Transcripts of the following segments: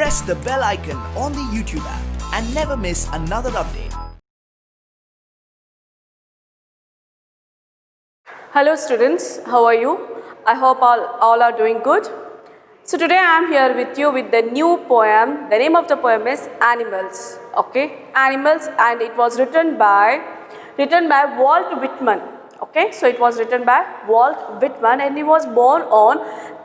press the bell icon on the YouTube app and never miss another update. Hello students, how are you? I hope all are doing good. So today I am here with you with the new poem. The name of the poem is Animals. Okay, Animals, and it was written by Walt Whitman. Okay, so it was written by Walt Whitman, and he was born on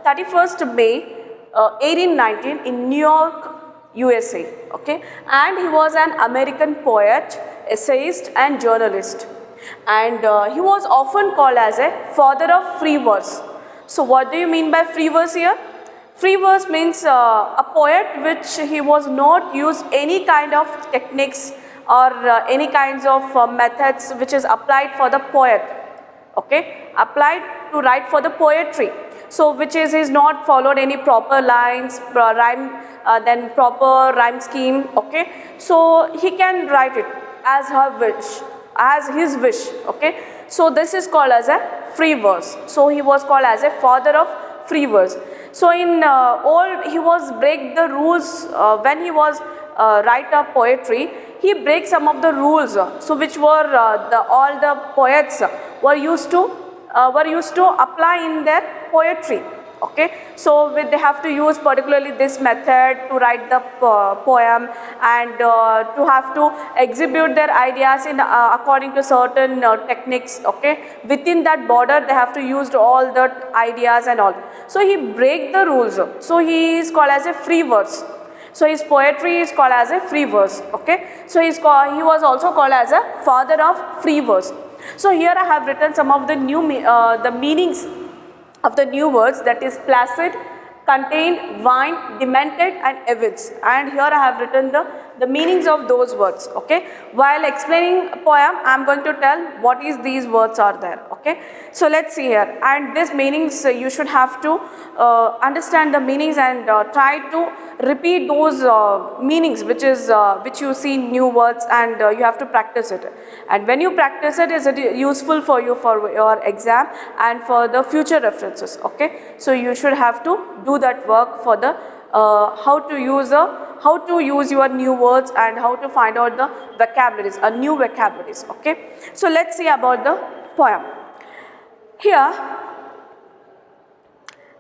31st May 1819 in New York, USA. Okay, and he was an American poet, essayist and journalist, and he was often called as a father of free verse. So what do you mean by free verse here? Free verse means a poet which he was not used any kind of techniques or any kinds of methods which is applied for the poet. Okay, applied to write for the poetry. So which is he's not followed any proper lines, rhyme, then proper rhyme scheme. Okay, so he can write it as her wish, as his wish. Okay, so this is called as a free verse. So he was called as a father of free verse. So in old, he was break the rules when he was write a poetry. He breaks some of the rules, so which were all the poets were used to apply in their poetry. Okay, so they have to use particularly this method to write the poem, and to have to exhibit their ideas in according to certain techniques. Okay, within that border they have to use all the ideas and all. So he break the rules. So he is called as a free verse. So his poetry is called as a free verse. Okay, so he was also called as a father of free verse. So here I have written some of the the meanings of the new words, that is placid, contained, vine, demented and evids. And here I have written the meanings of those words. Okay, while explaining a poem I am going to tell what is these words are there. Okay, so let's see here, and these meanings you should have to understand the meanings and try to repeat those meanings which you see in new words, and you have to practice it. And when you practice it, is it useful for you for your exam and for the future references. Okay, so you should have to do that work for the how to use your new words and how to find out the vocabularies, new vocabularies. Okay, so let's see about the poem. Here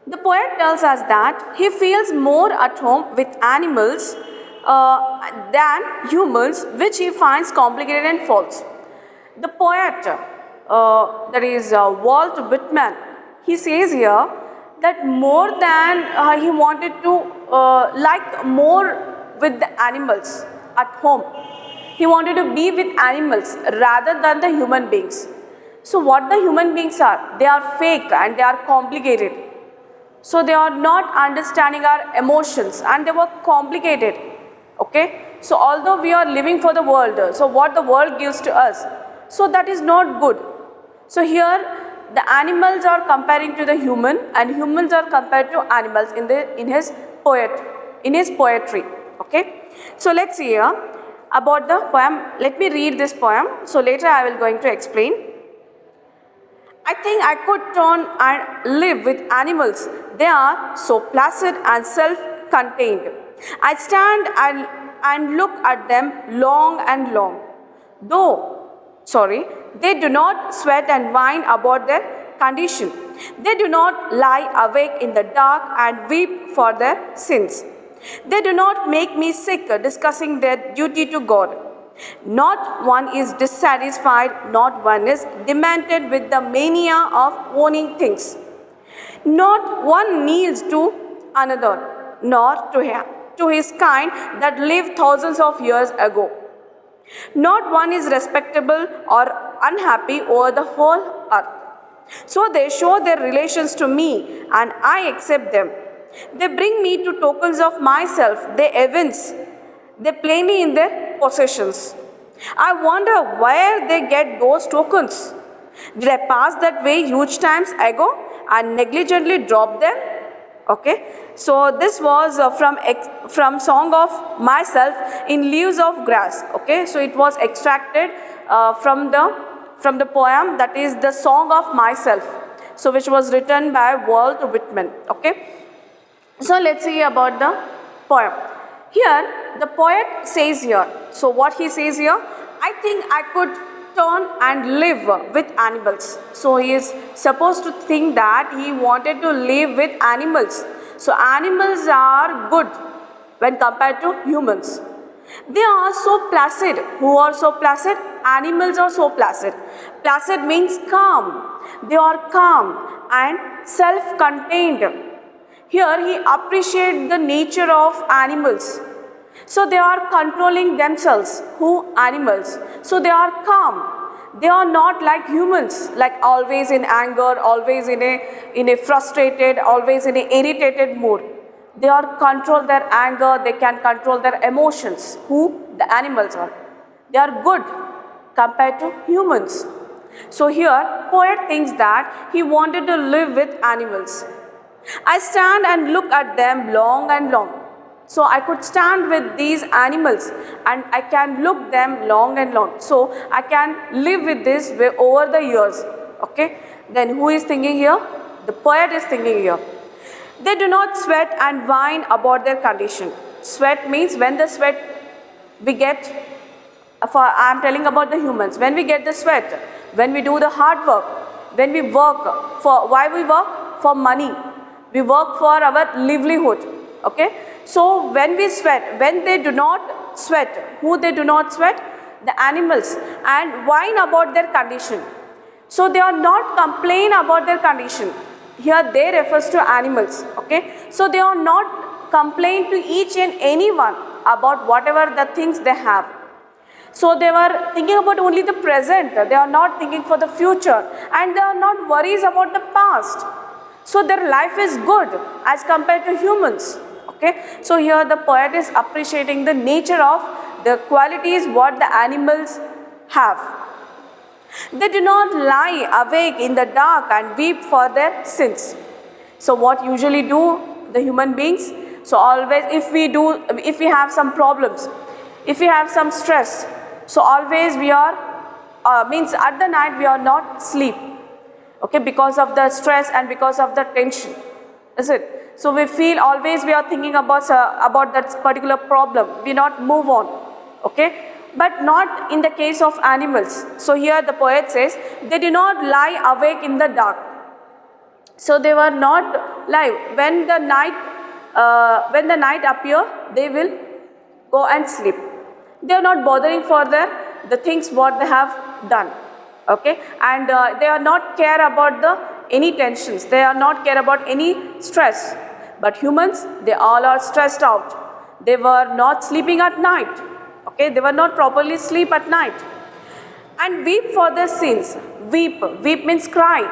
the poet tells us that he feels more at home with animals than humans, which he finds complicated and false. The poet, that is Walt Whitman, he says here that more than he wanted to like more with the animals at home. He wanted to be with animals rather than the human beings. So what the human beings are? They are fake and they are complicated. So they are not understanding our emotions and they were complicated. Okay, so although we are living for the world, so what the world gives to us, so that is not good. So here the animals are comparing to the human and humans are compared to animals in his poetry. Okay, so let's see here about the poem. Let me read this poem, so later I will going to explain. I think I could turn and live with animals. They are so placid and self-contained. I stand and look at them long and long. They do not sweat and whine about their condition. They do not lie awake in the dark and weep for their sins. They do not make me sick discussing their duty to God. Not one is dissatisfied, not one is demented with the mania of owning things. Not one kneels to another, nor to his kind that lived thousands of years ago. Not one is respectable or unhappy over the whole earth. So they show their relations to me, and I accept them. They bring me to tokens of myself, they evince, they play me in their possessions. I wonder where they get those tokens. Did I pass that way huge times ago and negligently drop them? Okay, so this was from Song of Myself in Leaves of Grass. Okay, so it was extracted from the poem, that is the Song of Myself, so which was written by Walt Whitman. Okay, so let's see about the poem. Here the poet says here, so what he says here, I think I could turn and live with animals. So he is supposed to think that he wanted to live with animals. So animals are good when compared to humans. They are so placid. Who are so placid? Animals are so placid. Placid means calm. They are calm and self-contained. Here he appreciates the nature of animals. So they are controlling themselves. Who? Animals. So they are calm. They are not like humans, like always in anger, always in a frustrated, always in a irritated mood. They are control their anger, they can control their emotions. Who? The animals are. They are good compared to humans. So here, poet thinks that he wanted to live with animals. I stand and look at them long and long. So I could stand with these animals and I can look them long and long. So I can live with this way over the years. Okay. Then who is thinking here? The poet is thinking here. They do not sweat and whine about their condition. Sweat means when the sweat we get, I am telling about the humans, when we get the sweat, when we do the hard work, when we work, for why we work? For money. We work for our livelihood. Okay. So when we sweat, when they do not sweat, who they do not sweat? The animals, and whine about their condition. So they are not complain about their condition. Here they refers to animals. Okay. So they are not complain to each and anyone about whatever the things they have. So they were thinking about only the present. They are not thinking for the future, and they are not worries about the past. So their life is good as compared to humans. Okay. So here the poet is appreciating the nature of the qualities what the animals have. They do not lie awake in the dark and weep for their sins. So what usually do the human beings? So always if we have some problems, if we have some stress, so always we are, means at the night we are not sleep. Okay, because of the stress and because of the tension. Is it? So we feel always we are thinking about that particular problem. We not move on. Okay. But not in the case of animals. So here the poet says, they do not lie awake in the dark. So they were not live. When the night appear, they will go and sleep. They are not bothering for the things what they have done. Okay. And they are not care about any tensions. They are not care about any stress. But humans, they all are stressed out. They were not sleeping at night. Okay, they were not properly sleep at night. And weep for their sins. Weep means cry.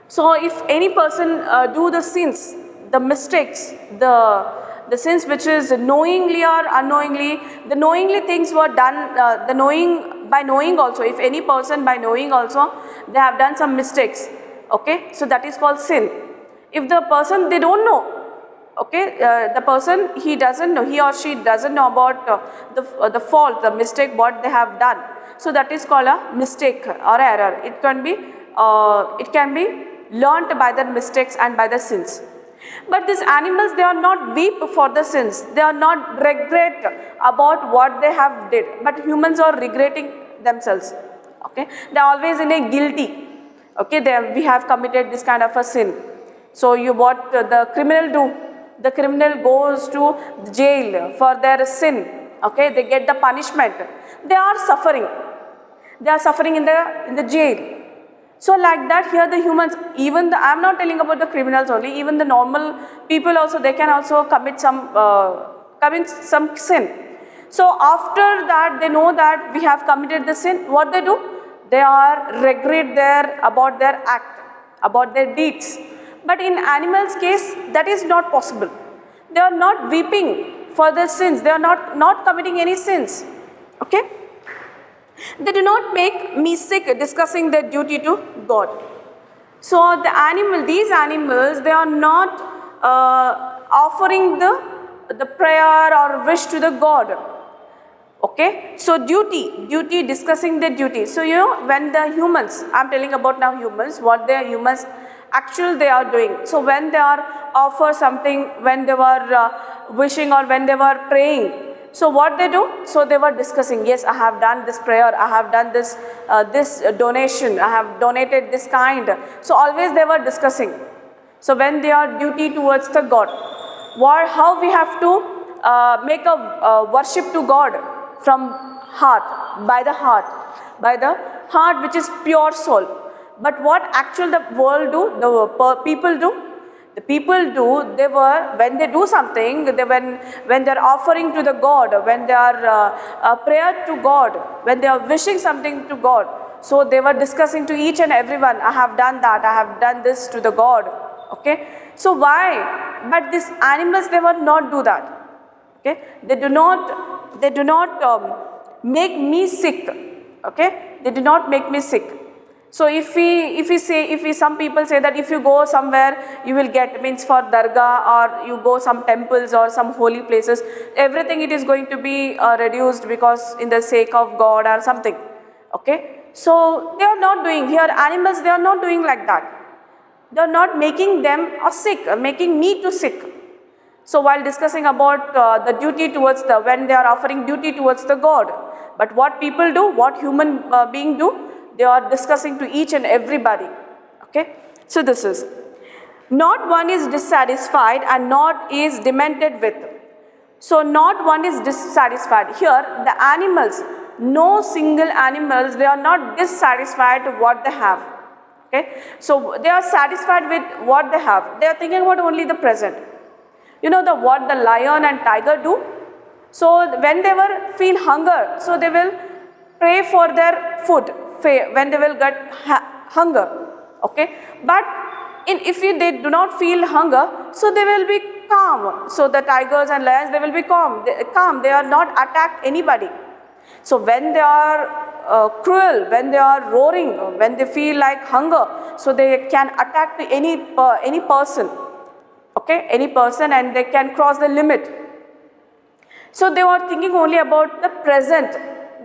So if any person do the sins, the mistakes, the sins which is knowingly or unknowingly, the knowingly things were done, by knowing also, if any person by knowing also, they have done some mistakes. Okay, so that is called sin. If the person, they don't know, okay, the person, he doesn't know, he or she doesn't know about the fault, the mistake what they have done. So that is called a mistake or error. It can be learnt by the mistakes and by the sins. But these animals, they are not weep for the sins. They are not regret about what they have did. But humans are regretting themselves. Okay, they are always in a guilty. Okay, we have committed this kind of a sin. So what the criminal do? The criminal goes to jail for their sin. Okay, they get the punishment. They are suffering. They are suffering in the jail. So like that, here the humans, I am not telling about the criminals only, even the normal people also, they can also commit some sin. So after that, they know that we have committed the sin. What they do? They are regret about their act, about their deeds. But in animals' case, that is not possible. They are not weeping for their sins. They are not committing any sins. Okay? They do not make me sick discussing their duty to God. So these animals, they are not offering the prayer or wish to the God. Okay? So duty, discussing their duty. So when the humans, I am telling about now humans, what the humans actual they are doing. So when they are offer something, when they were wishing or when they were praying, so what they do? So they were discussing, yes, I have done this prayer, I have done this donation, I have donated this kind. So always they were discussing. So when they are duty towards the God, how we have to make a worship to God from heart, by the heart which is pure soul. But what actually the world do, the people do? The people do, they were, when they do something, when they are offering to the God, when they are prayer to God, when they are wishing something to God, so they were discussing to each and everyone, I have done that, I have done this to the God. Okay, so why? But these animals, they will not do that. Okay, they do not make me sick. Okay, they do not make me sick. So some people say that if you go somewhere, you will get, means for dargah, or you go some temples or some holy places, everything it is going to be reduced because in the sake of God or something. Okay, so they are not doing here, animals, they are not doing like that. They are not making them sick, making me to sick. So while discussing about the duty towards when they are offering duty towards the God, but what people do, what human being do, they are discussing to each and everybody. Okay, so this is, not one is dissatisfied and not is demented with. So not one is dissatisfied. Here the animals, no single animals, they are not dissatisfied with what they have. Okay, so they are satisfied with what they have. They are thinking about only the present. You know what the lion and tiger do? So when they will feel hunger, so they will pray for their food when they will get hunger. Okay, but if they do not feel hunger, so they will be calm. So the tigers and lions, they will be calm. They are not attack anybody. So when they are cruel, when they are roaring, when they feel like hunger, so they can attack to any person. Okay, any person, and they can cross the limit. So they are thinking only about the present.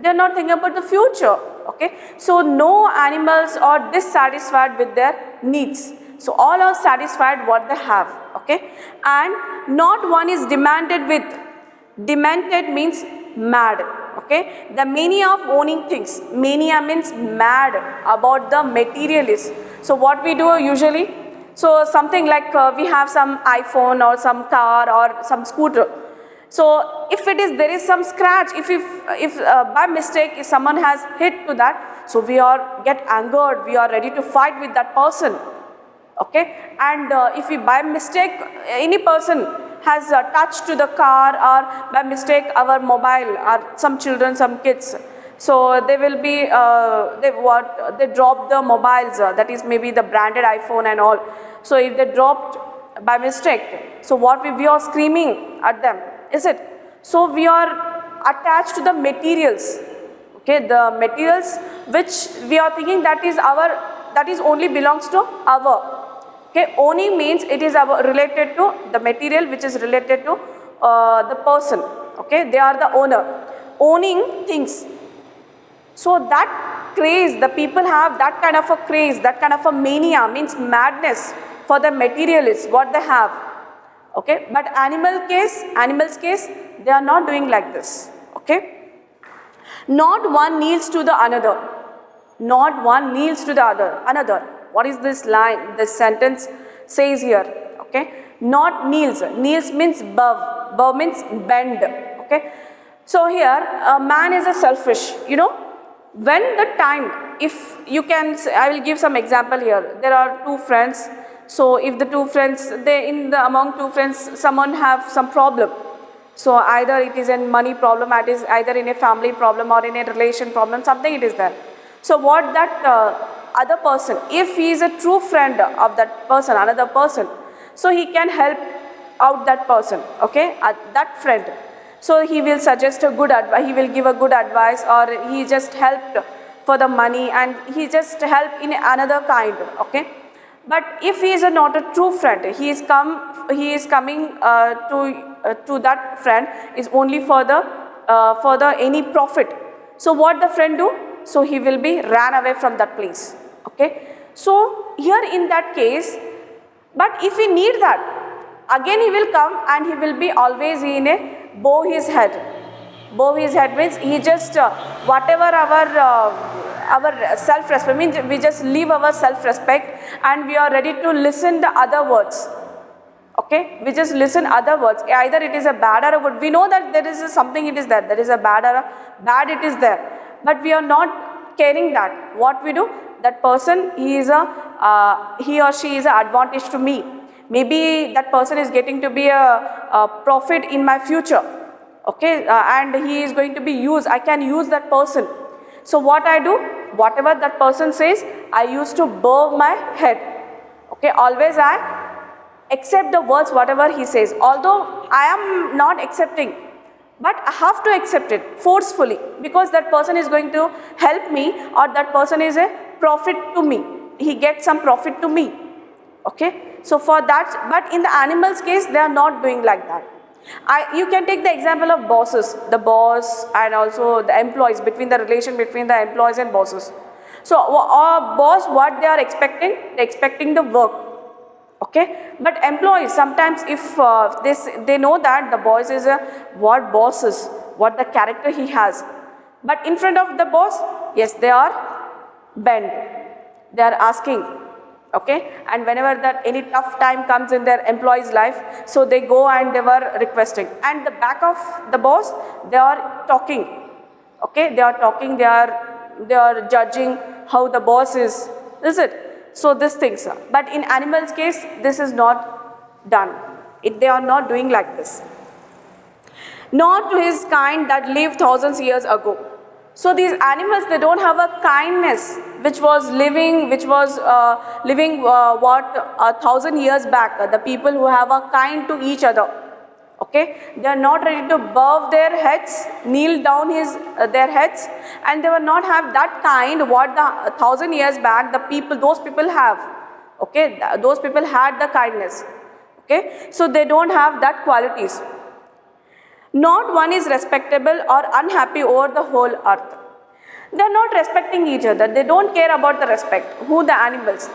They are not thinking about the future. Okay, so no animals are dissatisfied with their needs. So all are satisfied what they have. Okay, and not one is demanded with. Demented means mad. Okay, the mania of owning things. Mania means mad about the materialist. So what we do usually? So something like we have some iPhone or some car or some scooter. So if there is some scratch, if by mistake if someone has hit to that, so we get angered, we are ready to fight with that person. Okay, and if we by mistake any person has touched to the car, or by mistake our mobile, or some children, some kids, so they will be they drop the mobiles, that is maybe the branded iPhone and all. So if they dropped by mistake, so what we are screaming at them, is it? So we are attached to the materials. Okay, the materials which we are thinking that is only belongs to our. Okay, owning means it is related to the material which is related to the person. Okay, they are the owner. Owning things. So that craze, the people have that kind of a craze, that kind of a mania, means madness for the materialists, what they have. Okay, but animals case, they are not doing like this. Okay, not one kneels to the another. Not one kneels to the another. What is this line? This sentence says here. Okay, not kneels. Kneels means bow. Bow means bend. Okay, so here a man is a selfish. You know, when the time, if you can, I will give some example here. There are two friends. So if the two friends, among two friends, someone have some problem. So either it is a money problem, it is either in a family problem or in a relation problem, something it is there. So what that other person, if he is a true friend of that person, another person, so he can help out that person, okay, that friend. So he will suggest a good advice, he will give a good advice, or he just helped for the money and he just helped in another kind, okay. But if he is not a true friend, he is coming to that friend is only for the any profit. So what the friend do? So he will be ran away from that place. Okay. So here in that case, but if we need that, again he will come and he will be always in a bow his head. Bow his head means he just whatever our self-respect means, we just leave our self-respect and we are ready to listen the other words. Okay, we just listen other words. Either it is a bad or a good. We know that there is something, it is there. There is a bad or a bad, it is there. But we are not caring that. What we do? That person, he or she is an advantage to me. Maybe that person is getting to be a profit in my future. Okay, and he is going to be used. I can use that person. So what I do? Whatever that person says, I used to bow my head. Okay, always I accept the words whatever he says, although I am not accepting, but I have to accept it forcefully, because that person is going to help me, or that person is a profit to me, he gets some profit to me. Okay, so for that, but in the animals case they are not doing like that. You can take the example of bosses, the boss and also the employees, between the relation between the employees and bosses. So boss, what they are expecting? They are expecting the work. Okay, but employees sometimes, if they know that the boss is what boss is, what the character he has, but in front of the boss, yes, they are bent, they are asking. Okay, and whenever that any tough time comes in their employee's life, so they go and they were requesting, and the back of the boss, they are talking. Okay, they are talking, they are judging how the boss is it? So these things are, but in animals case this is not done. They are not doing like this. Not to his kind that lived thousands years ago. So these animals, they don't have a kindness which was living what 1,000 years back. The people who have a kind to each other. Okay, they are not ready to bow their heads, kneel down their heads, and they will not have that kind what the 1,000 years back those people have. Okay, those people had the kindness. Okay, so they don't have that qualities. Not one is respectable or unhappy over the whole earth. They are not respecting each other. They don't care about the respect. Who? The animals.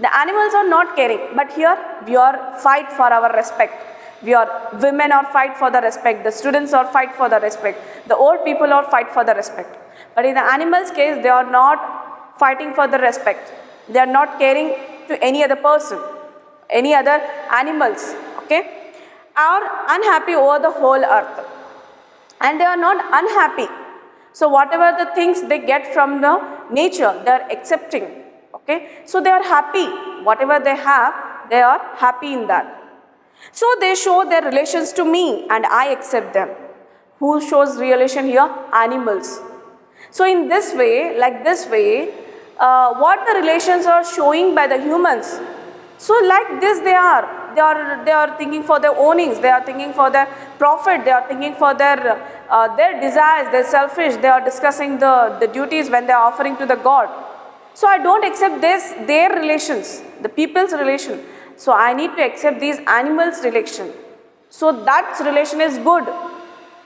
The animals are not caring, but here we are fight for our respect. Women are fight for the respect, the students are fight for the respect, the old people are fight for the respect. But in the animals case, they are not fighting for the respect. They are not caring to any other person, any other animals, okay, are unhappy over the whole earth. And they are not unhappy. So whatever the things they get from the nature, they are accepting, okay. So they are happy, whatever they have, they are happy in that. So they show their relations to me and I accept them. Who shows relation here? Animals. So in this way, what the relations are showing by the humans. So like this they are thinking for their ownings, they are thinking for their profit, they are thinking for their desires, they are selfish, they are discussing the duties when they are offering to the God. So I don't accept their relations, the people's relation. So I need to accept these animals' relation. So that relation is good,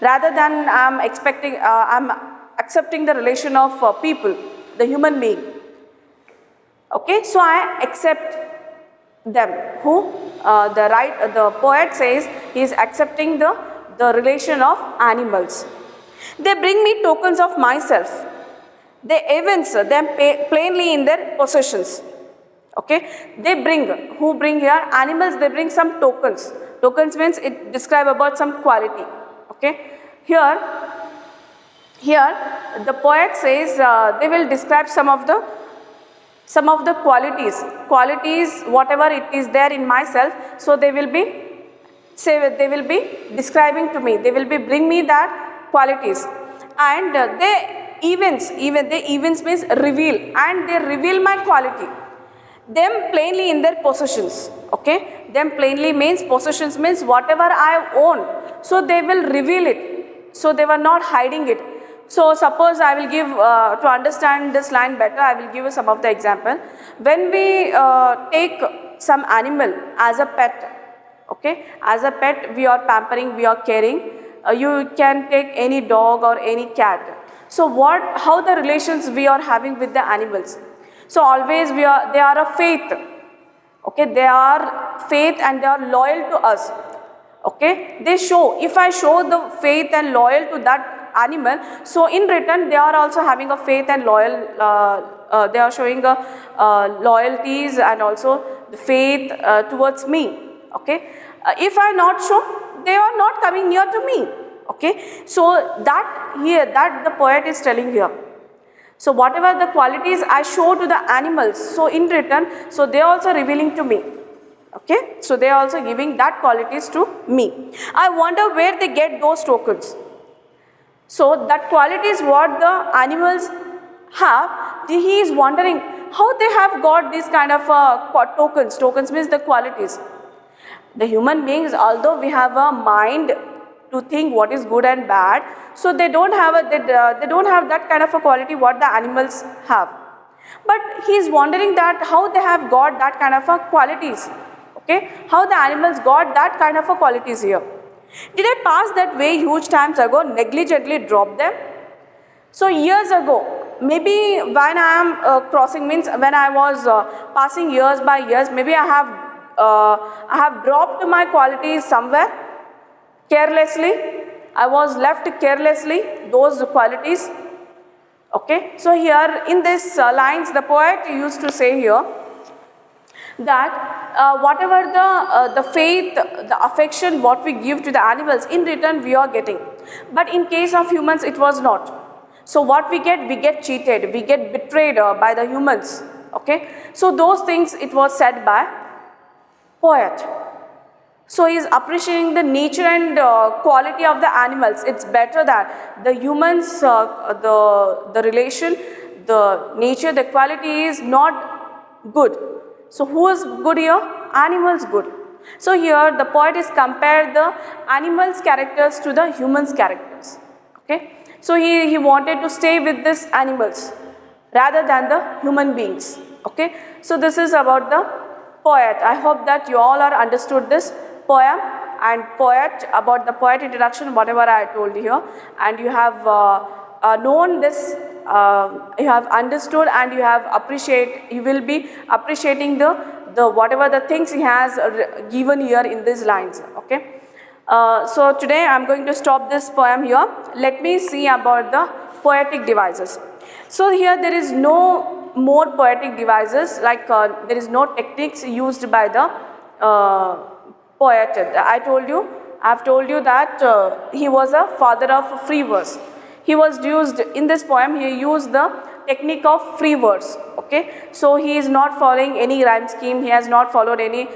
rather than I'm accepting the relation of people, the human being. Okay, so I accept them. Who? The poet says he is accepting the relation of animals. They bring me tokens of myself. They evince them plainly in their possessions. Okay, they bring, who bring here? Animals, they bring some tokens. Tokens means it describe about some quality. Okay, here the poet says they will describe some of the qualities whatever it is there in myself. So they will be describing to me. They will be bring me that qualities, and they events means reveal, and they reveal my quality. Them plainly in their possessions. Okay, them plainly means possessions means whatever I own. So they will reveal it. So they were not hiding it. So suppose I will give to understand this line better, I will give you some of the example. When we take some animal as a pet, okay, as a pet we are pampering, we are caring. You can take any dog or any cat. So how the relations we are having with the animals. So always they are a faith. Okay, they are faith and they are loyal to us. Okay, they show, if I show the faith and loyal to that animal, so in return they are also having a faith and loyal, they are showing a loyalties and also the faith towards me. Okay, if I not show, they are not coming near to me. Okay, so that here, that the poet is telling here. So whatever the qualities I show to the animals, so in return, so they are also revealing to me. Okay, so they are also giving that qualities to me. I wonder where they get those tokens. So that quality is what the animals have. He is wondering how they have got this kind of tokens. Tokens means the qualities. The human beings, although we have a mind to think what is good and bad, so they don't have they don't have that kind of a quality what the animals have. But he is wondering that how they have got that kind of a qualities. Okay, how the animals got that kind of a qualities here. Did I pass that way huge times ago, negligently drop them? So years ago, maybe when I am crossing, means when I was passing years by years, maybe I have dropped my qualities somewhere carelessly. I was left carelessly those qualities. Okay, so here in this lines, the poet used to say here that whatever the faith, the affection what we give to the animals, in return we are getting. But in case of humans, it was not. So what we get cheated, we get betrayed by the humans. Okay, so those things it was said by poet. So he is appreciating the nature and quality of the animals. It's better that the humans, the relation, the nature, the quality is not good. So who is good here? Animals good. So here the poet is compared the animals' characters to the humans' characters. Okay. So he wanted to stay with these animals rather than the human beings. Okay. So this is about the poet. I hope that you all are understood this poem and poet, about the poet introduction, whatever I told you here, and you have known this, you have understood, and you have you will be appreciating the whatever the things he has given here in these lines. Okay. So today I am going to stop this poem here. Let me see about the poetic devices. So here there is no more poetic devices, like there is no techniques used by the poet. I have told you that he was a father of free verse. He was used in this poem, he used the technique of free verse. Okay, so he is not following any rhyme scheme, he has not followed any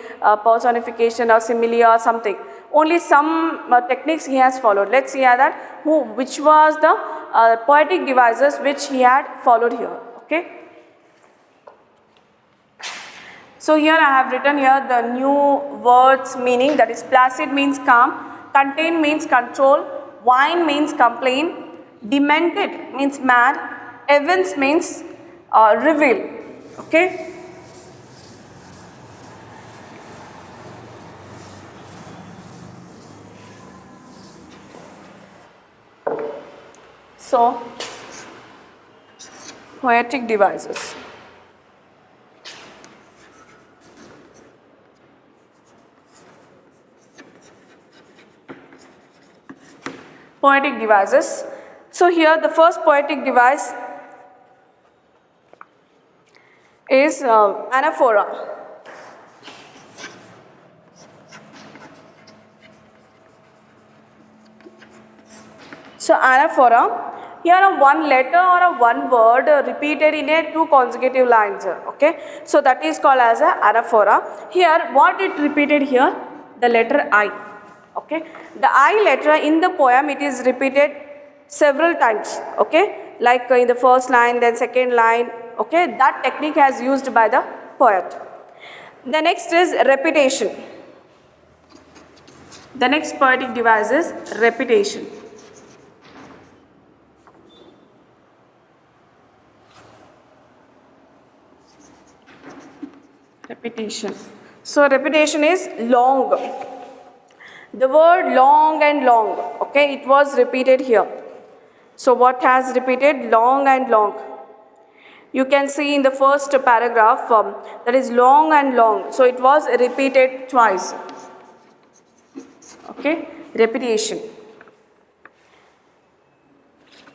personification or simile or something. Only some techniques he has followed. Let's see that which was the poetic devices which he had followed here. Okay. So here I have written here the new words meaning, that is placid means calm, contain means control, whine means complain, demented means mad, evince means reveal. Okay. So poetic devices. Poetic devices. So here the first poetic device is anaphora. So anaphora, here a one letter or a one word repeated in a two consecutive lines. Okay, so that is called as a anaphora. Here what it repeated here? The letter I. Okay, the I letter in the poem, it is repeated several times. Okay, like in the first line, then second line. Okay, that technique has used by the poet. The next is repetition. The next poetic device is repetition. Repetition. So repetition is long. The word long and long, okay, it was repeated here. So what has repeated? Long and long. you can see in the first paragraph that is long and long. So it was repeated twice. Okay, repetition.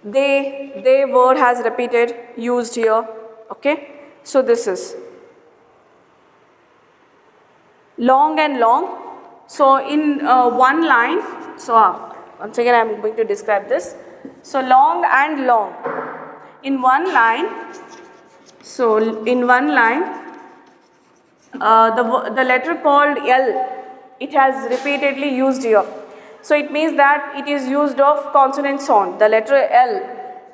They word has repeated, used here. Okay, so this is long and long. So in one line, so once again I am going to describe this. So long and long. In one line, so in one line, the letter called L, it has repeatedly used here. So it means that it is used of consonant sound. The letter L,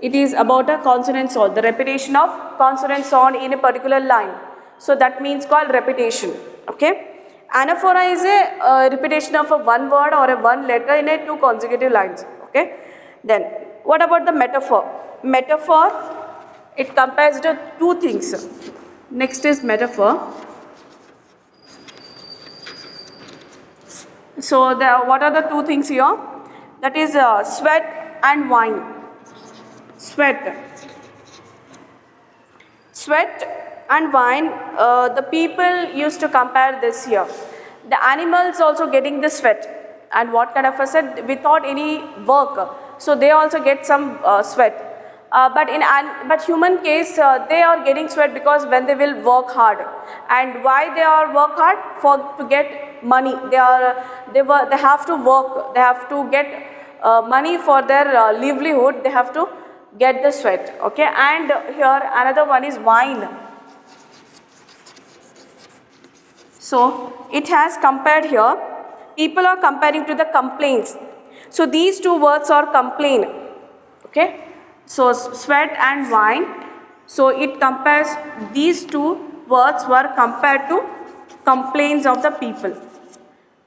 it is about a consonant sound, the repetition of consonant sound in a particular line. So that means called repetition. Okay. Anaphora is a repetition of a one word or a one letter in a two consecutive lines. Okay. Then what about the metaphor? Metaphor, it compares the two things. Next is metaphor. So what are the two things here? That is sweat and wine. Sweat. Sweat and wine, the people used to compare this here. The animals also getting the sweat. And what kind of a sweat? Without any work. So they also get some sweat. But human case, they are getting sweat because when they will work hard. And why they are work hard? To get money. They have to work. They have to get money for their livelihood. They have to get the sweat. Okay. And here another one is wine. So it has compared here. People are comparing to the complaints. So these two words are complain. Okay. So sweat and wine. So it compares, these two words were compared to complaints of the people.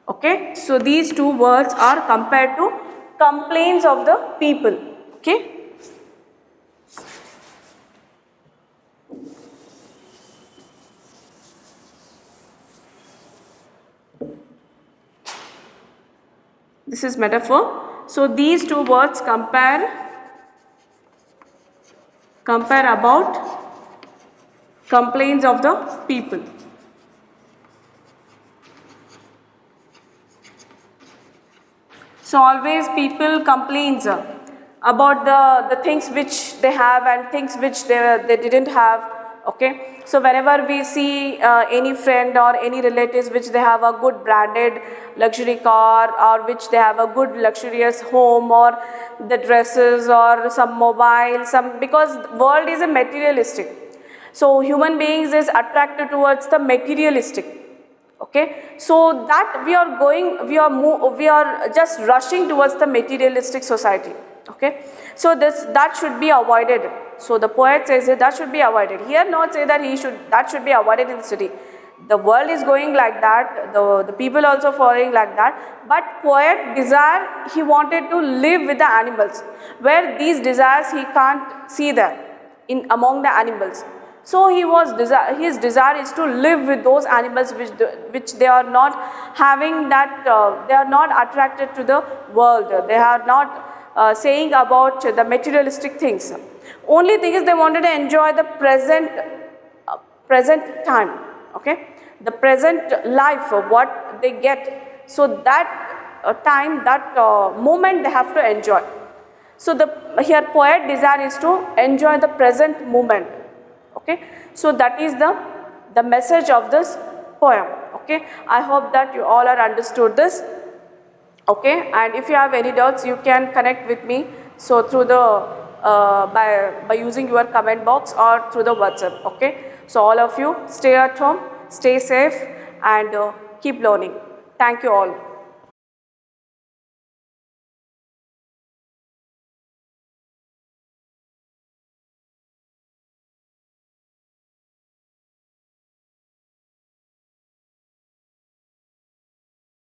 Okay. So these two words are compared to complaints of the people. Okay. This is metaphor. So these two words compare about complaints of the people. So always people complains about the things which they have and things which they didn't have. Okay. So whenever we see any friend or any relatives which they have a good branded luxury car, or which they have a good luxurious home, or the dresses or some mobile, because world is a materialistic. So human beings is attracted towards the materialistic. Okay. So that we are just rushing towards the materialistic society. Okay. So that should be avoided. So the poet says that should be avoided. Here not say that should be avoided in the city. The world is going like that, the people also following like that. But poet desire, he wanted to live with the animals, where these desires he can't see there among the animals. So his desire is to live with those animals which they are not having that, they are not attracted to the world. They are not saying about the materialistic things. Only thing is they wanted to enjoy the present time. Okay, the present life, what they get. So that time, that moment they have to enjoy. So here poet desire is to enjoy the present moment. Okay, so that is the message of this poem. Okay, I hope that you all are understood this. Okay, and if you have any doubts, you can connect with me. So through the by using your comment box or through the WhatsApp. Okay, so all of you stay at home, stay safe, and keep learning. Thank you all.